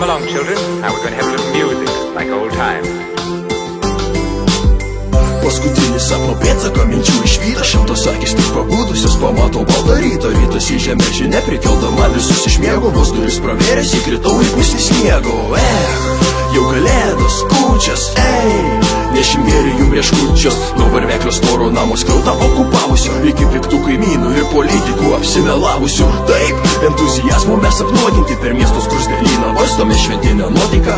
along, children. Now we're going to have a little music, like old times. Paskutinis sapno pėdsako minčių išvyda, šimtos akis tik pabudusios, pamato baldą ryto, rytas į žemę žinia, prikeldama visus iš miego, vos duris pravėręs, įkritau į pusnį sniego. Jau kalėdos, kūčias, nešim gėrį jum prieš kūčios, nuo varveklio storo namo skriautą okupavusio, iki piktų kaimynų ir politikų apsimelavusių. Taip, entuzijazmo mes apnuoginti per miestus skruzdėlyną, vostome šventinę nuotaiką.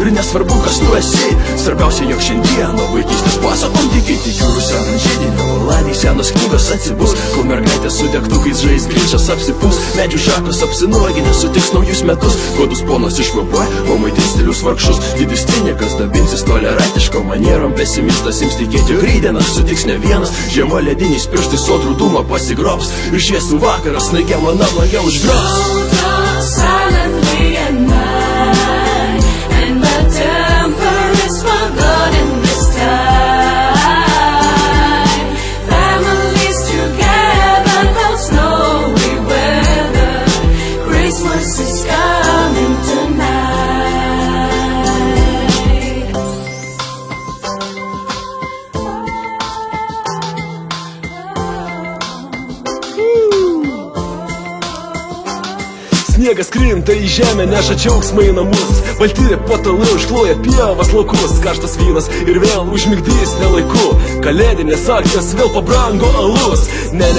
Ir nesvarbu, kas tu esi, svarbiausia, jog šiandieną vaikystės pasakom tikiu rusam ant židinio, valadį senos knygos atsibus, kol mergaitės su degtukais žais grinčas apsipūs, medžių šakos apsinuoginę sutiks naujus metus, godus ponas išvabuoja, o maitins stilius vargšus, didis cinikas dabinsis tolerantiško manierom, pesimistas ims tikėti rydenas, sutiks ne vienas, žiema lediniais pirštais sodrų dūmą pasigrobs, ir šviesų vakaras snaigė mano langę užgros. Sniegas krinta į žemę, neša džiaugsmą į namus, balti patalai užkloja pievas laukus, karštas vynas ir vėl užmigdys nelaiku, kalėdinės akcijos vėl pabrango alus. Ne,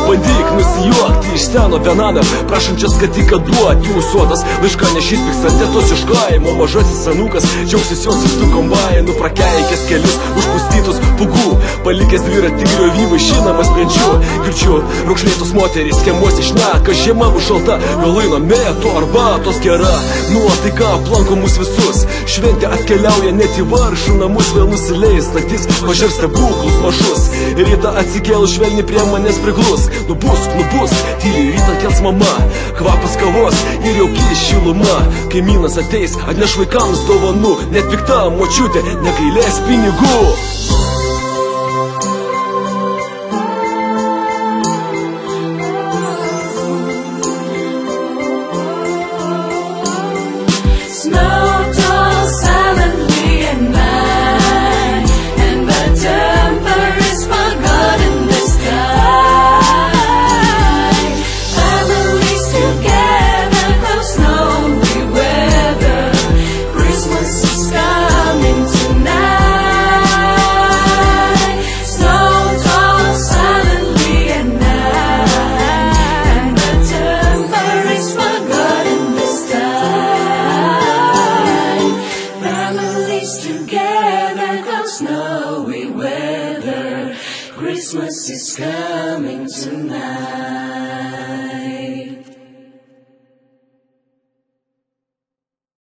bandyk nusijuokti iš seno benamio, prašančias, kad tik duoti jūsuotas, laišką nešys piksatetos iš kaimo, mažasis senukas, džiaugsis jos iš tų kombainų, prakeikęs kelius užpustytus pūgų, palikęs dviratį griovį vaišinamas penčiu, girdžiu, raukšlėtos moterys kiemuose šneka, žiema bus šalta, vėlai namie to arbatos gera, nuotaika aplanko mus visus, šventė atkeliauja net į varšų namus, vėl nusileis naktis, pažers stebuklus mažus, rytą atsikėlus švelniai prie manęs priglus, nubusk, tyliai rytą kels mama, kvapas kavos ir jauki šiluma, kaimynas ateis, atneš vaikams dovanų, net pikta močiutė negailės pinigų. Snowy weather, Christmas is coming tonight.